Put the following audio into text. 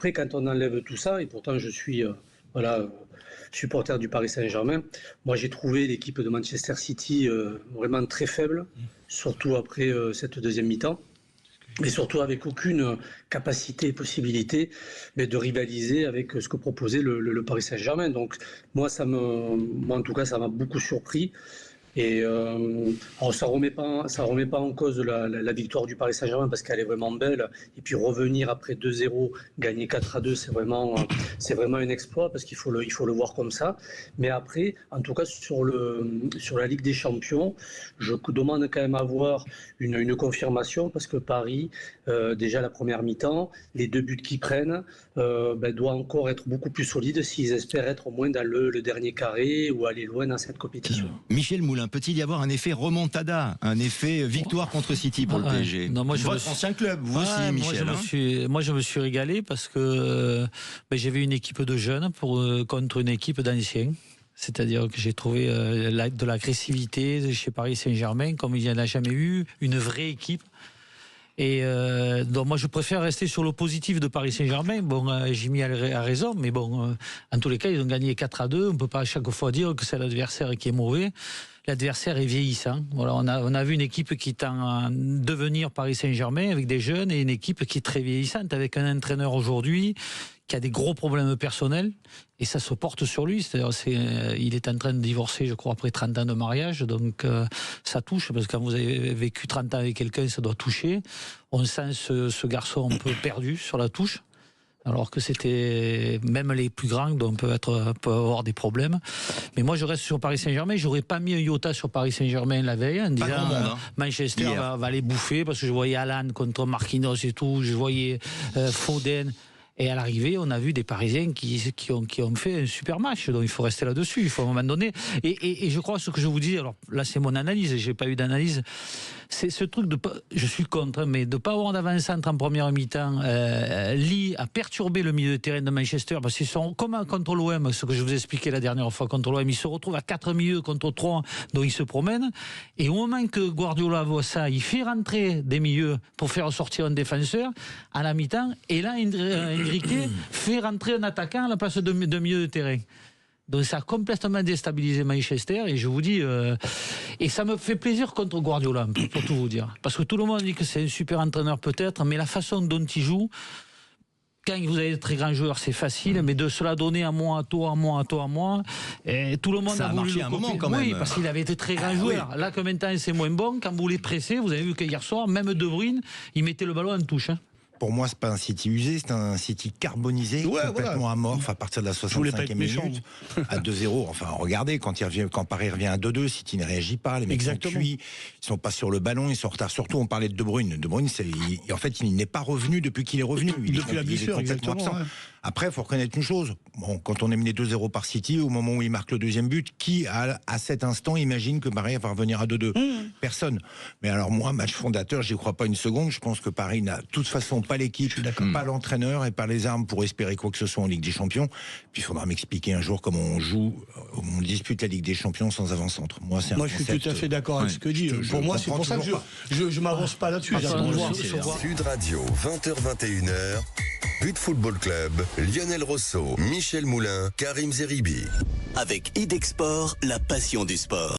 Après, quand on enlève tout ça, et pourtant je suis supporter du Paris Saint-Germain, moi j'ai trouvé l'équipe de Manchester City vraiment très faible, surtout après cette deuxième mi-temps. Mais surtout avec aucune capacité et possibilité de rivaliser avec ce que proposait le Paris Saint-Germain. Donc moi en tout cas ça m'a beaucoup surpris. Et alors ça remet pas en cause la victoire du Paris Saint-Germain parce qu'elle est vraiment belle. Et puis revenir après 2-0, gagner 4-2, c'est vraiment un exploit parce qu'il faut le voir comme ça. Mais après, en tout cas sur la Ligue des Champions, je demande quand même à voir une confirmation parce que Paris, déjà la première mi-temps, les 2 buts qu'ils prennent, doit encore être beaucoup plus solide s'ils espèrent être au moins dans le dernier carré ou aller loin dans cette compétition. Michel Moulin, peut-il y avoir un effet remontada, un effet victoire contre City pour le PSG? Non, Votre ancien club, vous aussi, Michel. Moi, je me suis régalé parce que j'avais une équipe de jeunes contre une équipe d'anciens. C'est-à-dire que j'ai trouvé de l'agressivité chez Paris Saint-Germain, comme il n'y en a jamais eu, une vraie équipe. Et donc moi je préfère rester sur le positif de Paris Saint-Germain. Jimmy a raison, mais en tous les cas ils ont gagné 4-2. On peut pas à chaque fois dire que c'est l'adversaire qui est mauvais. L'adversaire est vieillissant. Voilà, on a vu une équipe qui est en devenir Paris Saint-Germain avec des jeunes et une équipe qui est très vieillissante avec un entraîneur aujourd'hui qui a des gros problèmes personnels et ça se porte sur lui. C'est-à-dire, il est en train de divorcer, je crois, après 30 ans de mariage. Donc ça touche, parce que quand vous avez vécu 30 ans avec quelqu'un, ça doit toucher. On sent ce garçon un peu perdu sur la touche. Alors que c'était même les plus grands donc peuvent avoir des problèmes. Mais moi je reste sur Paris Saint-Germain. J'aurais pas mis un iota sur Paris Saint-Germain la veille en disant Manchester va les bouffer, parce que je voyais Alan contre Marquinhos et tout, je voyais Foden. Et à l'arrivée, on a vu des Parisiens qui ont fait un super match. Donc il faut rester là-dessus, il faut à un moment donné. Et je crois ce que je vous dis, alors là c'est mon analyse, j'ai pas eu d'analyse, c'est ce truc je suis contre, mais de pas avoir d'avant-centre en première mi-temps, Lee a perturbé le milieu de terrain de Manchester, parce qu'ils sont comme contre l'OM, ce que je vous ai expliqué la dernière fois contre l'OM, ils se retrouvent à 4 milieux contre 3, donc ils se promènent. Et au moment que Guardiola voit ça, il fait rentrer des milieux pour faire sortir un défenseur à la mi-temps, et là Enrique fait rentrer un attaquant à la place de milieu de terrain. Donc ça a complètement déstabilisé Manchester, et je vous dis, et ça me fait plaisir contre Guardiola, pour tout vous dire. Parce que tout le monde dit que c'est un super entraîneur peut-être, mais la façon dont il joue, quand vous avez de très grands joueurs, c'est facile, mais de se la donner à moi, à toi, et tout le monde ça a voulu marché un moment quand même. Oui, parce qu'il avait été très grands joueurs. Oui. Là, que maintenant c'est moins bon, quand vous les pressez, vous avez vu qu'hier soir, même De Bruyne, il mettait le ballon en touche. Pour moi, c'est pas un City usé, c'est un City carbonisé, complètement amorphe à partir de la 65e minute, à 2-0. Enfin, regardez, quand Paris revient à 2-2, City ne réagit pas, les mecs sont cuits, ils sont pas sur le ballon, ils sont en retard. Surtout, on parlait de Bruyne. De Bruyne, en fait, il n'est pas revenu depuis qu'il est revenu. Depuis la blessure, exactement. Absent. Ouais. Après, il faut reconnaître une chose. Bon, quand on est mené 2-0 par City, au moment où il marque le deuxième but, qui, à cet instant, imagine que Paris va revenir à 2-2 Personne. Mais alors, moi, match fondateur, j'y crois pas une seconde. Je pense que Paris n'a de toute façon pas l'équipe, pas l'entraîneur et pas les armes pour espérer quoi que ce soit en Ligue des Champions. Puis il faudra m'expliquer un jour comment on dispute la Ligue des Champions sans avant-centre. Moi, je suis tout à fait d'accord avec ce que dit. Pour moi, c'est pour ça que je m'avance pas là-dessus. Sud Radio, 20h-21h. But Football Club, Lionel Rosso, Michel Moulin, Karim Zeribi. Avec Idexport, la passion du sport.